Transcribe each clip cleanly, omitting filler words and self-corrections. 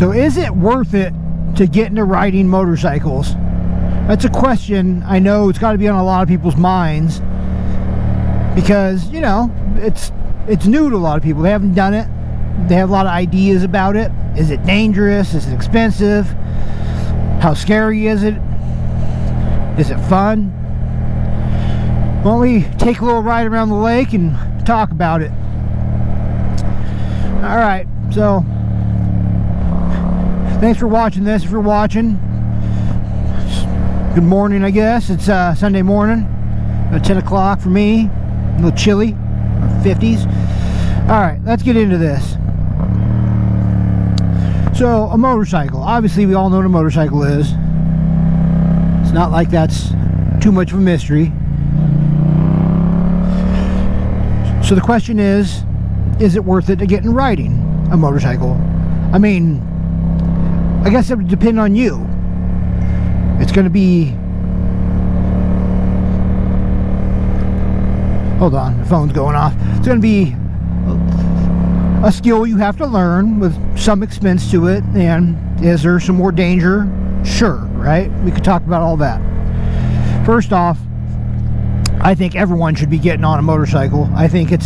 So is it worth it to get into riding motorcycles? That's a question I know it's got to be on a lot of people's minds, because, you know, it's new to a lot of people. They haven't done it. They have a lot of ideas about it. Is it dangerous? Is it expensive? How scary is it? Is it fun? Why don't we take a little ride around the lake and talk about it? Alright, so thanks for watching this. If you're watching, good morning, I guess. It's Sunday morning, about 10 o'clock for me. A little chilly, 50s. Alright, let's get into this. So, a motorcycle. Obviously, we all know what a motorcycle is. It's not like that's too much of a mystery. So the question is it worth it to get in riding a motorcycle? I mean, I guess it would depend on you. It's going to be... Hold on, the phone's going off. It's going to be a skill you have to learn with some expense to it. And is there some more danger? Sure, right? We could talk about all that. First off, I think everyone should be getting on a motorcycle. I think it's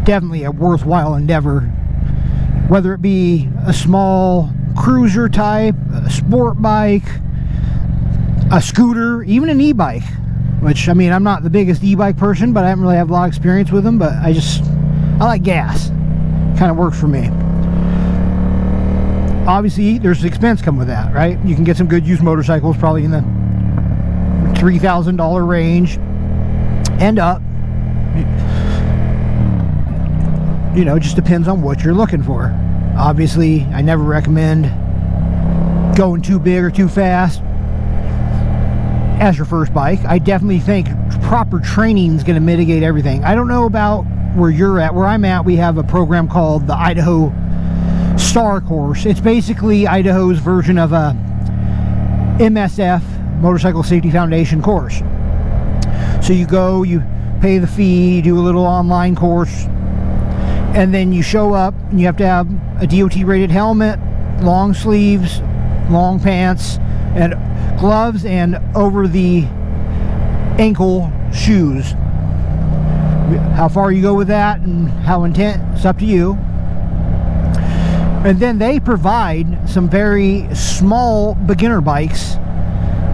definitely a worthwhile endeavor, whether it be a small cruiser type, a sport bike, a scooter, even an e-bike, which, I mean, I'm not the biggest e-bike person, but I haven't really have a lot of experience with them, but I like gas. Kind of works for me. Obviously, there's expense come with that, right? You can get some good used motorcycles, probably in the $3,000 range and up. You know, just depends on what you're looking for. Obviously, I never recommend going too big or too fast as your first bike. I definitely think proper training is going to mitigate everything. I don't know about where you're at. Where I'm at, we have a program called the Idaho Star Course. It's basically Idaho's version of a MSF, Motorcycle Safety Foundation course. So you go, you pay the fee, you do a little online course, and then you show up and you have to have a DOT rated helmet, long sleeves, long pants, and gloves, and over the ankle shoes. How far you go with that and how intense, it's up to you. And then they provide some very small beginner bikes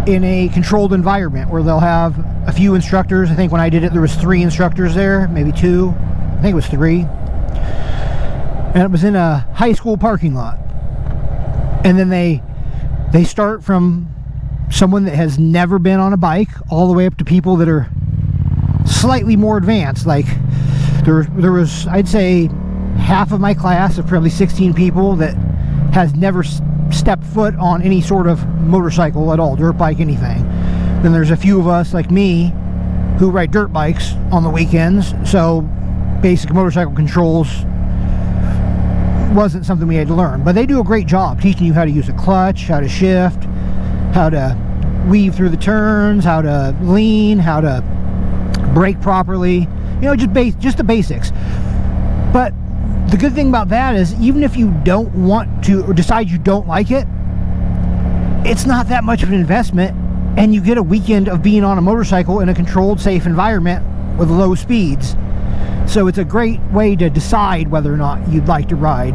in a controlled environment where they'll have a few instructors. I think when I did it, there was 3 instructors there, maybe 2. I think it was 3. And it was in a high school parking lot. And then they start from someone that has never been on a bike all the way up to people that are slightly more advanced. Like there was, I'd say, half of my class of probably 16 people that has never stepped foot on any sort of motorcycle at all, dirt bike, anything. Then there's a few of us like me who ride dirt bikes on the weekends, so basic motorcycle controls wasn't something we had to learn. But they do a great job teaching you how to use a clutch, how to shift, how to weave through the turns, how to lean, how to brake properly, you know, just the basics. But the good thing about that is, even if you don't want to, or decide you don't like it, it's not that much of an investment, and you get a weekend of being on a motorcycle in a controlled, safe environment with low speeds. So it's a great way to decide whether or not you'd like to ride.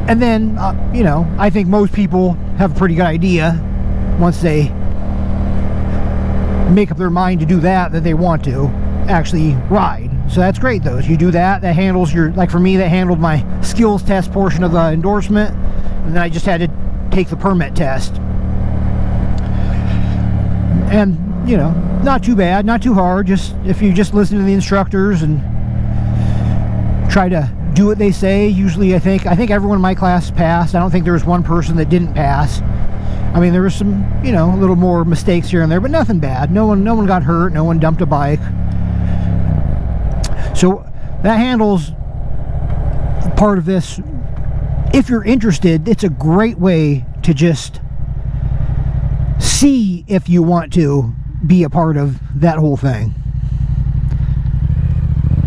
And then, you know, I think most people have a pretty good idea once they make up their mind to do that they want to actually ride. So that's great, though. You do that handles your, like for me, that handled my skills test portion of the endorsement, and then I just had to take the permit test. And, you know, not too bad, not too hard. Just if you just listen to the instructors and try to do what they say. Usually I think everyone in my class passed. I don't think there was one person that didn't pass. I mean, there was some, you know, a little more mistakes here and there, but nothing bad. No one got hurt. No one dumped a bike. So that handles part of this. If you're interested, it's a great way to just see if you want to be a part of that whole thing.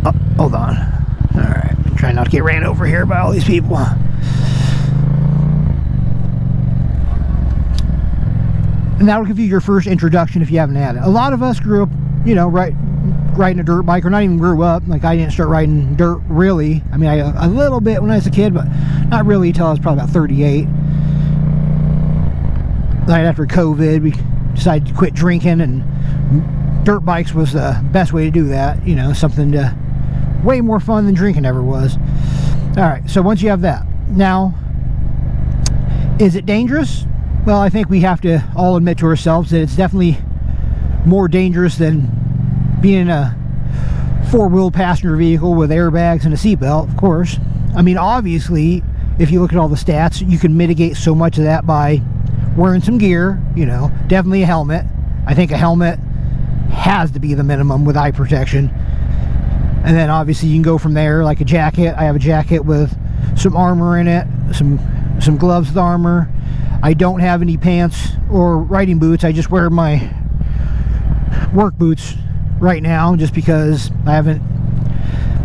Oh, hold on. All right, I'm trying not to get ran over here by all these people. And that'll give you your first introduction if you haven't had it. A lot of us grew up, you know, riding a dirt bike, or not even grew up. Like, I didn't start riding dirt really. I mean, a little bit when I was a kid, but not really until I was probably about 38. Right after COVID, we decided to quit drinking, and dirt bikes was the best way to do that. You know, something way more fun than drinking ever was. All right, so once you have that, now, is it dangerous? Well, I think we have to all admit to ourselves that it's definitely more dangerous than being in a four-wheel passenger vehicle with airbags and a seatbelt, of course. I mean, obviously, if you look at all the stats, you can mitigate so much of that by wearing some gear, you know, definitely a helmet. I think a helmet has to be the minimum with eye protection. And then obviously you can go from there, like a jacket. I have a jacket with some armor in it, some gloves with armor. I don't have any pants or riding boots. I just wear my work boots right now just because I haven't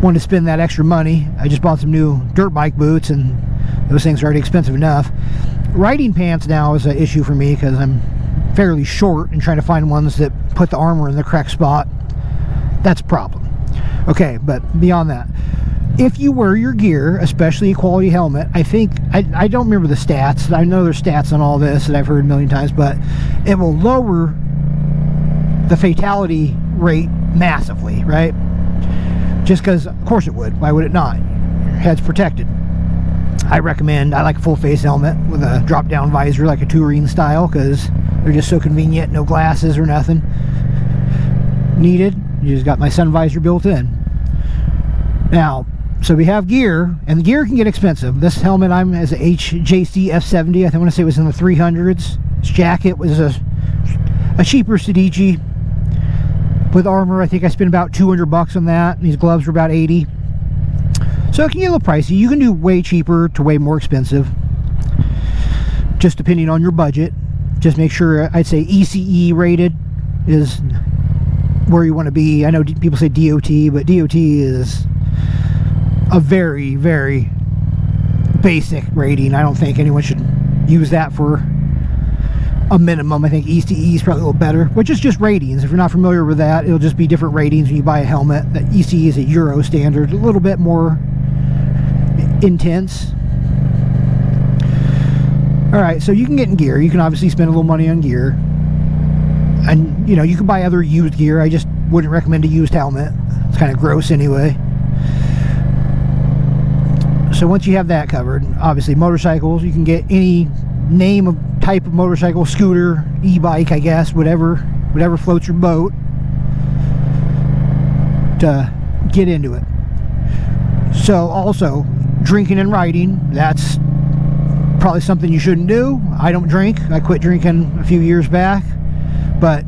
wanted to spend that extra money. I just bought some new dirt bike boots, and those things are already expensive enough. Riding pants now is an issue for me because I'm fairly short, and trying to find ones that put the armor in the correct spot, that's a problem. Okay, but beyond that, if you wear your gear, especially a quality helmet, I think, I don't remember the stats. I know there's stats on all this that I've heard a million times, but it will lower the fatality rate massively, right? Just because, of course it would. Why would it not? Your head's protected. I like a full face helmet with a drop down visor, like a touring style, because they're just so convenient. No glasses or nothing needed. You just got my sun visor built in. Now, so we have gear, and the gear can get expensive. This helmet I'm as a HJC F70, I want to say it was in the 300s. This jacket was a cheaper Sedici with armor. I think I spent about 200 bucks on that. These gloves were about 80. So it can get a little pricey. You can do way cheaper to way more expensive, just depending on your budget. Just make sure, I'd say ECE rated is where you want to be. I know people say DOT, but DOT is a very, very basic rating. I don't think anyone should use that for a minimum. I think ECE is probably a little better, which is just ratings. If you're not familiar with that, it'll just be different ratings when you buy a helmet. That ECE is a Euro standard, a little bit more intense. Alright, so you can get in gear. You can obviously spend a little money on gear. And, you know, you can buy other used gear. I just wouldn't recommend a used helmet. It's kind of gross anyway. So once you have that covered, obviously motorcycles, you can get any name of type of motorcycle, scooter, e-bike, I guess, whatever floats your boat, to get into it. So also, drinking and riding, that's probably something you shouldn't do. I don't drink. I quit drinking a few years back, but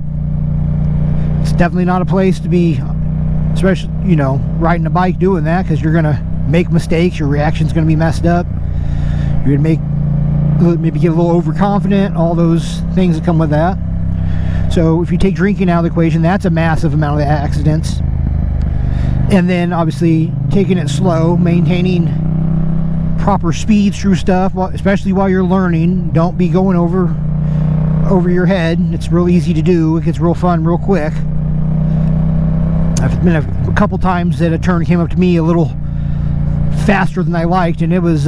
it's definitely not a place to be, especially, you know, riding a bike doing that, because you're gonna make mistakes. Your reaction's gonna be messed up. You're gonna maybe get a little overconfident, all those things that come with that. So if you take drinking out of the equation, that's a massive amount of accidents. And then obviously taking it slow, maintaining proper speeds through stuff, especially while you're learning. Don't be going over your head. It's real easy to do. It gets real fun real quick. I've been a couple times that a turn came up to me a little faster than I liked, and it was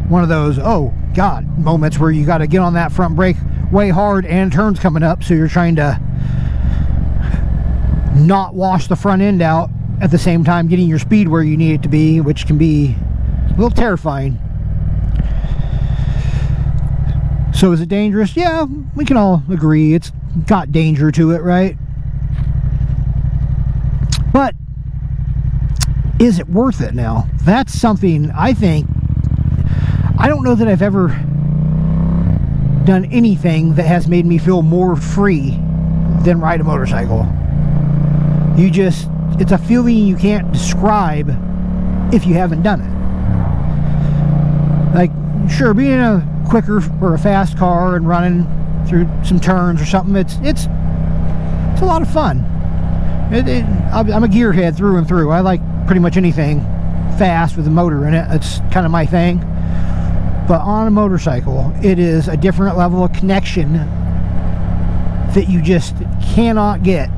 one of those, oh god, moments where you got to get on that front brake way hard, and turns coming up, so you're trying to not wash the front end out at the same time getting your speed where you need it to be, which can be a little terrifying. So is it dangerous? Yeah, we can all agree it's got danger to it, right? But is it worth it now? That's something I think, I don't know that I've ever done anything that has made me feel more free than ride a motorcycle. It's a feeling you can't describe if you haven't done it. Like, sure, being in a quicker or a fast car and running through some turns or something, it's a lot of fun. I'm a gearhead through and through. I like pretty much anything fast with a motor in it. It's kind of my thing. But on a motorcycle, it is a different level of connection that you just cannot get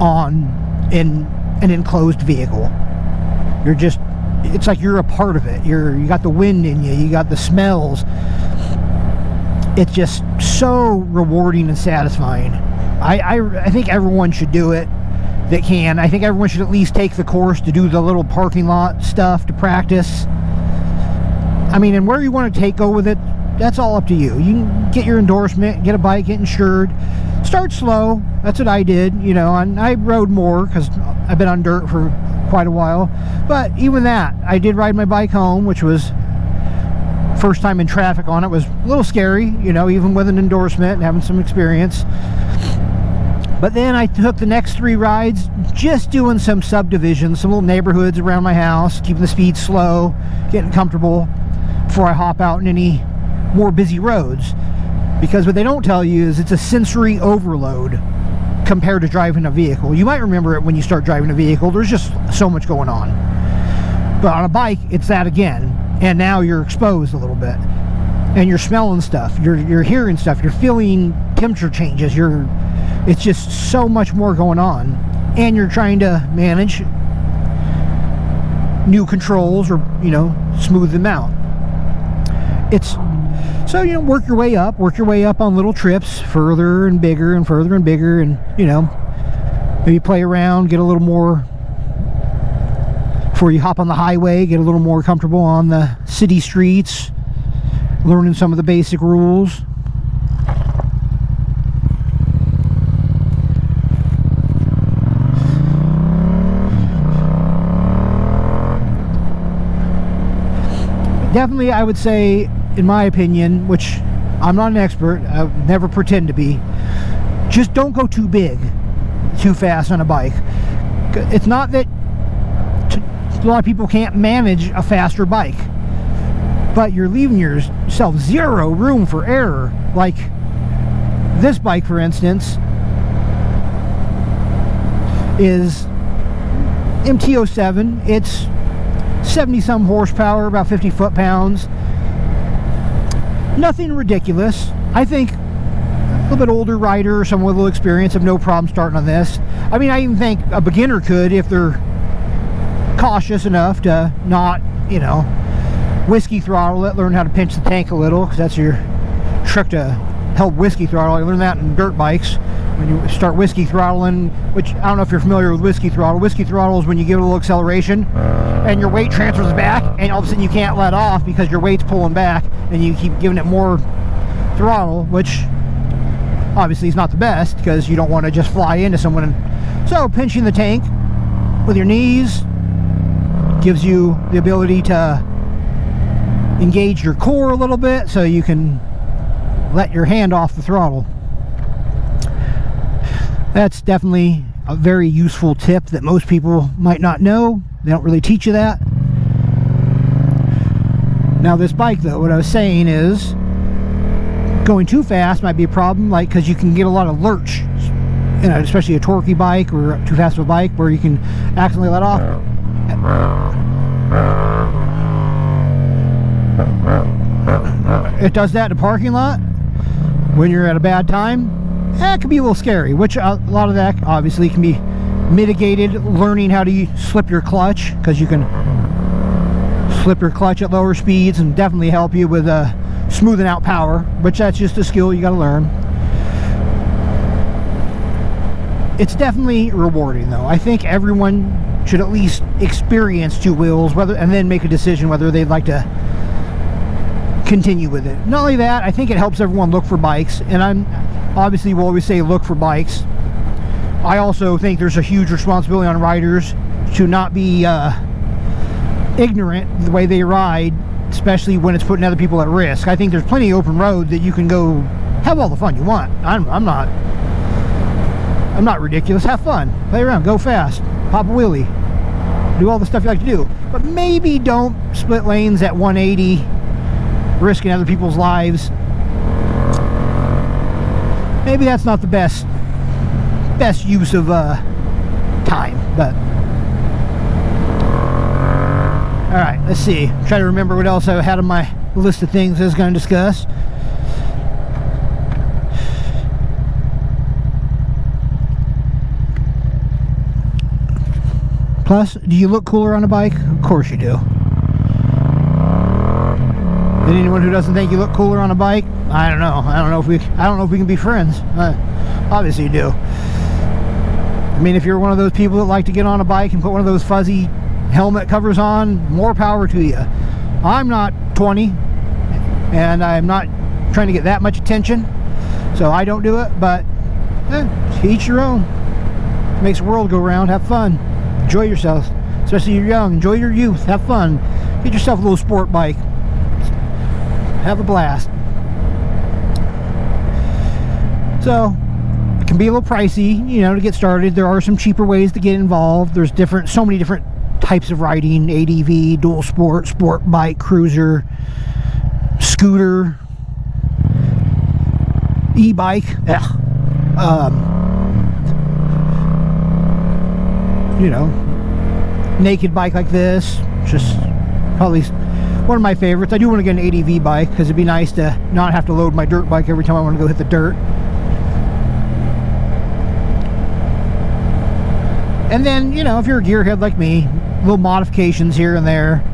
on in an enclosed vehicle. You're just, it's like you're a part of it. You got the wind in you, you got the smells. It's just so rewarding and satisfying. I think everyone should do it that can. I think everyone should at least take the course to do the little parking lot stuff to practice. I mean, and where you want to go with it, that's all up to you. You can get your endorsement, get a bike, get insured. Start slow. That's what I did, you know, and I rode more because I've been on dirt for quite a while. But even that, I did ride my bike home, which was first time in traffic on it. Was a little scary, you know, even with an endorsement and having some experience. But then I took the next 3 rides just doing some subdivisions, some little neighborhoods around my house, keeping the speed slow, getting comfortable before I hop out in any more busy roads. Because what they don't tell you is it's a sensory overload compared to driving a vehicle. You might remember it when you start driving a vehicle. There's just so much going on. But on a bike, it's that again. And now you're exposed a little bit. And you're smelling stuff. You're hearing stuff. You're feeling temperature changes. It's just so much more going on. And you're trying to manage new controls or, you know, smooth them out. So, you know, work your way up on little trips, further and bigger and further and bigger, and, you know, maybe play around, get a little more, before you hop on the highway, get a little more comfortable on the city streets, learning some of the basic rules. Definitely, I would say, in my opinion, which I'm not an expert, I would never pretend to be, just don't go too big, too fast on a bike. It's not that a lot of people can't manage a faster bike, but you're leaving yourself zero room for error. Like this bike, for instance, is MT-07. It's 70-some horsepower, about 50 foot-pounds. Nothing ridiculous. I think a little bit older rider or someone with a little experience have no problem starting on this. I mean, I even think a beginner could if they're cautious enough to not, you know, whiskey throttle it, learn how to pinch the tank a little, because that's your trick to help whiskey throttle. You learn that in dirt bikes. When you start whiskey throttling, which I don't know if you're familiar with whiskey throttle. Whiskey throttle is when you give it a little acceleration and your weight transfers back, and all of a sudden you can't let off because your weight's pulling back, and you keep giving it more throttle, which obviously is not the best because you don't want to just fly into someone. So pinching the tank with your knees gives you the ability to engage your core a little bit so you can let your hand off the throttle. That's definitely a very useful tip that most people might not know. They don't really teach you that. Now this bike though, what I was saying is going too fast might be a problem, like because you can get a lot of lurch, you know, especially a torquey bike or too fast of a bike where you can accidentally let off. It does that in a parking lot when you're at a bad time. It can be a little scary, which a lot of that obviously can be mitigated learning how to slip your clutch, because you can slip your clutch at lower speeds and definitely help you with smoothing out power, which that's just a skill you got to learn. It's definitely rewarding though. I think everyone should at least experience two wheels, and then make a decision whether they'd like to continue with it. Not only that, I think it helps everyone look for bikes, and obviously we'll always say look for bikes. I also think there's a huge responsibility on riders to not be ignorant the way they ride, especially when it's putting other people at risk. I think there's plenty of open road that you can go have all the fun you want. I'm not ridiculous. Have fun, play around, go fast, pop a wheelie, do all the stuff you like to do, but maybe don't split lanes at 180, risking other people's lives. Maybe that's not the best use of time, but all right, let's see. Try to remember what else I had on my list of things I was going to discuss. Plus, do you look cooler on a bike? Of course you do. And anyone who doesn't think you look cooler on a bike, I don't know. I don't know if we can be friends. Obviously you do. I mean, if you're one of those people that like to get on a bike and put one of those fuzzy helmet covers on, more power to you. I'm not 20, and I'm not trying to get that much attention, so I don't do it. But to each your own. Makes the world go round. Have fun. Enjoy yourself, especially if you're young. Enjoy your youth. Have fun. Get yourself a little sport bike. Have a blast. So it can be a little pricey, you know, to get started. There are some cheaper ways to get involved. There's so many different types of riding: ADV, dual sport, sport bike, cruiser, scooter, e-bike. You know, naked bike like this. Just probably one of my favorites. I do want to get an ADV bike because it'd be nice to not have to load my dirt bike every time I want to go hit the dirt. And then, you know, if you're a gearhead like me, little modifications here and there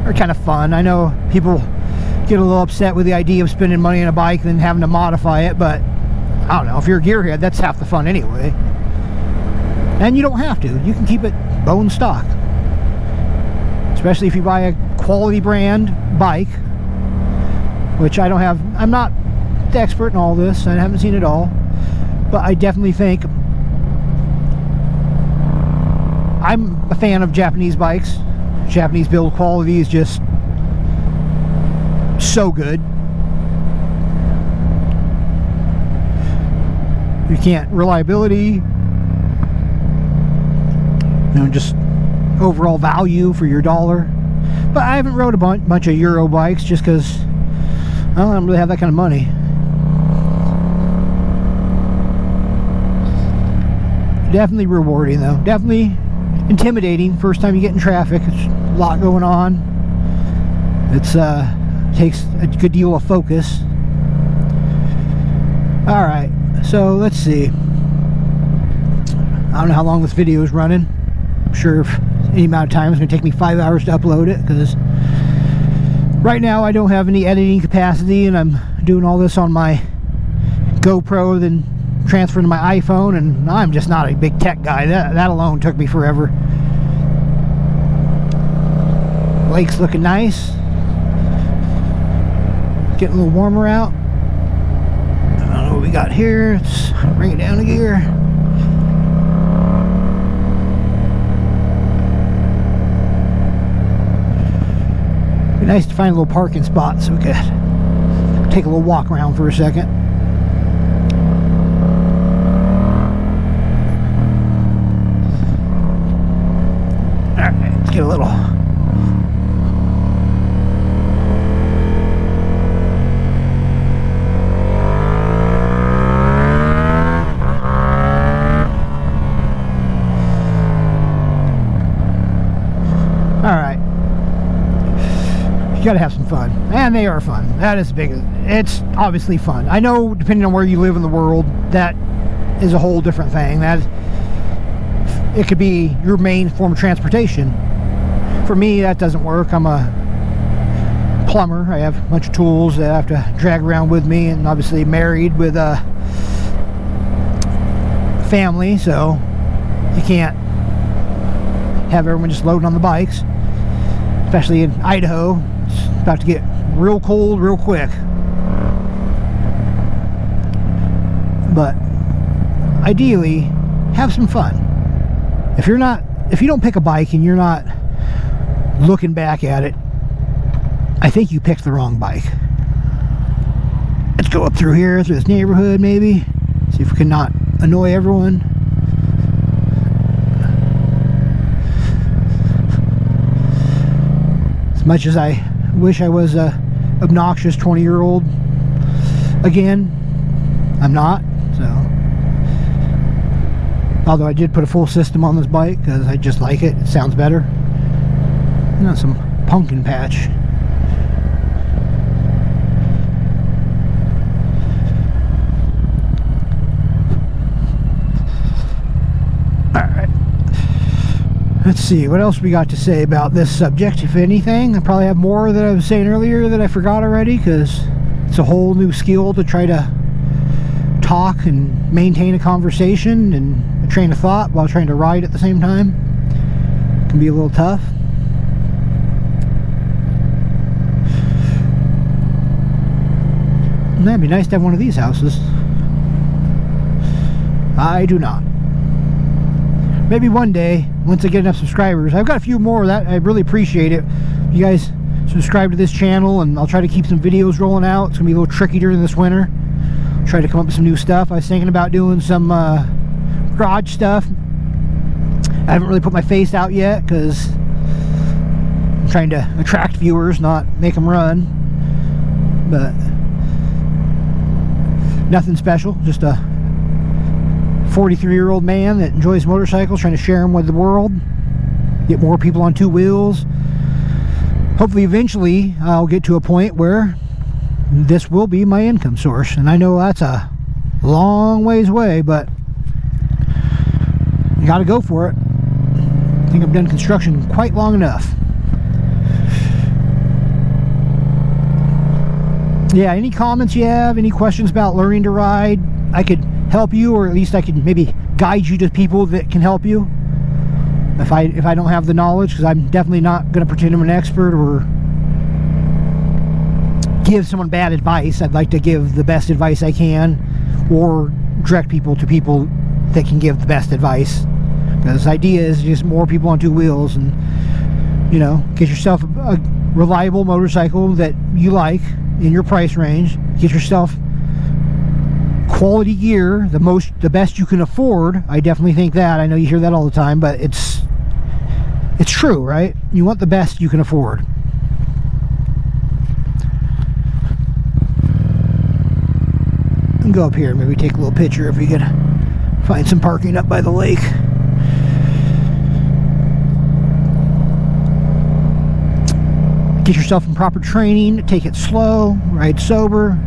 are kind of fun. I know people get a little upset with the idea of spending money on a bike and then having to modify it, but I don't know. If you're a gearhead, that's half the fun anyway. And you don't have to. You can keep it bone stock. Especially if you buy a quality brand bike, which I don't have. I'm not the expert in all this. I haven't seen it all. But I definitely think I'm a fan of Japanese bikes. Japanese build quality is just so good. You can't. Reliability, you know, just overall value for your dollar. But I haven't rode a bunch of Euro bikes just because I don't really have that kind of money. Definitely rewarding though. Definitely intimidating first time you get in traffic. It's a lot going on. It's takes a good deal of focus. Alright, so let's see. I don't know how long this video is running. I'm sure if any amount of time it's going to take me 5 hours to upload it, because right now I don't have any editing capacity and I'm doing all this on my GoPro, then transferring to my iPhone, and I'm just not a big tech guy. That alone took me forever. Lake's looking nice. Getting a little warmer out. I don't know what we got here. Let's bring it down a gear. Be nice to find a little parking spot so we could take a little walk around for a second. Alright, let's get a little. Alright. You gotta have some fun. And they are fun. That is big. It's obviously fun. I know depending on where you live in the world, that is a whole different thing. That it could be your main form of transportation. For me, that doesn't work. I'm a plumber. I have a bunch of tools that I have to drag around with me, and obviously married with a family, so you can't have everyone just loading on the bikes. Especially in Idaho, it's about to get real cold real quick. But ideally, have some fun. If you don't pick a bike and you're not looking back at it, I think you picked the wrong bike. Let's go up through here, through this neighborhood maybe. See if we can not annoy everyone. As much as I wish I was a obnoxious 20-year-old again, I'm not. So, although I did put a full system on this bike because I just like it. It sounds better. Not some pumpkin patch. Let's see, what else we got to say about this subject, if anything. I probably have more that I was saying earlier that I forgot already, because it's a whole new skill to try to talk and maintain a conversation and a train of thought while trying to ride at the same time. It can be a little tough. And that'd be nice to have one of these houses. I do not. Maybe one day, once I get enough subscribers. I've got a few more of that. I really appreciate it. You guys subscribe to this channel, and I'll try to keep some videos rolling out. It's going to be a little tricky during this winter. Try to come up with some new stuff. I was thinking about doing some garage stuff. I haven't really put my face out yet because I'm trying to attract viewers, not make them run. But nothing special. Just a 43-year-old man that enjoys motorcycles, trying to share them with the world, get more people on two wheels. Hopefully eventually I'll get to a point where this will be my income source, and I know that's a long ways away, but you gotta go for it. I think I've done construction quite long enough. Yeah, any comments you have, any questions about learning to ride, I could help you, or at least I can maybe guide you to people that can help you if I don't have the knowledge, because I'm definitely not going to pretend I'm an expert or give someone bad advice. I'd like to give the best advice I can, or direct people to people that can give the best advice, because the idea is just more people on two wheels, and you know, get yourself a reliable motorcycle that you like in your price range. Get yourself quality gear, the best you can afford. I definitely think that. I know you hear that all the time, but it's true, right? You want the best you can afford. And go up here, maybe take a little picture if we could find some parking up by the lake. Get yourself in proper training, take it slow, ride sober.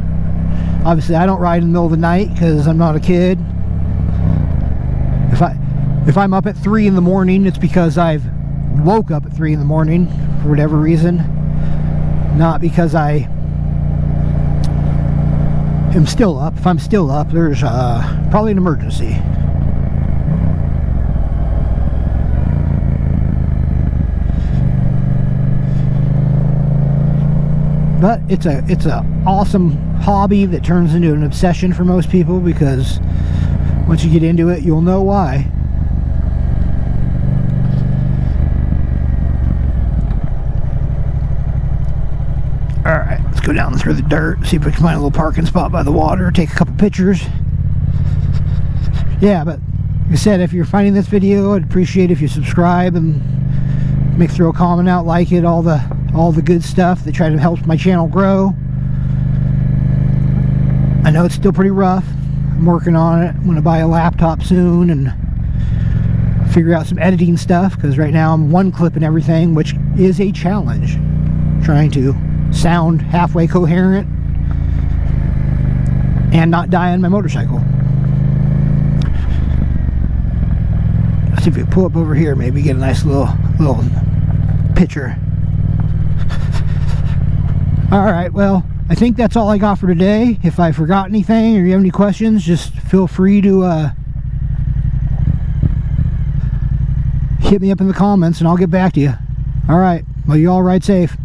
Obviously, I don't ride in the middle of the night because I'm not a kid. If I'm up at 3 in the morning, it's because I've woke up at 3 in the morning for whatever reason, not because I am still up. If I'm still up, there's probably an emergency. But it's a awesome hobby that turns into an obsession for most people, because once you get into it, you'll know why. Alright, let's go down through the dirt, see if we can find a little parking spot by the water, take a couple pictures. Yeah, but like I said, if you're finding this video, I'd appreciate if you subscribe and make throw a comment out, like it, all the good stuff that try to help my channel grow. I know it's still pretty rough. I'm working on it. I'm going to buy a laptop soon and figure out some editing stuff, because right now I'm one clipping everything, which is a challenge. Trying to sound halfway coherent and not die on my motorcycle. Let's see if we pull up over here, maybe get a nice little picture. Alright, well, I think that's all I got for today. If I forgot anything or you have any questions, just feel free to hit me up in the comments and I'll get back to you. Alright, well, you all ride safe.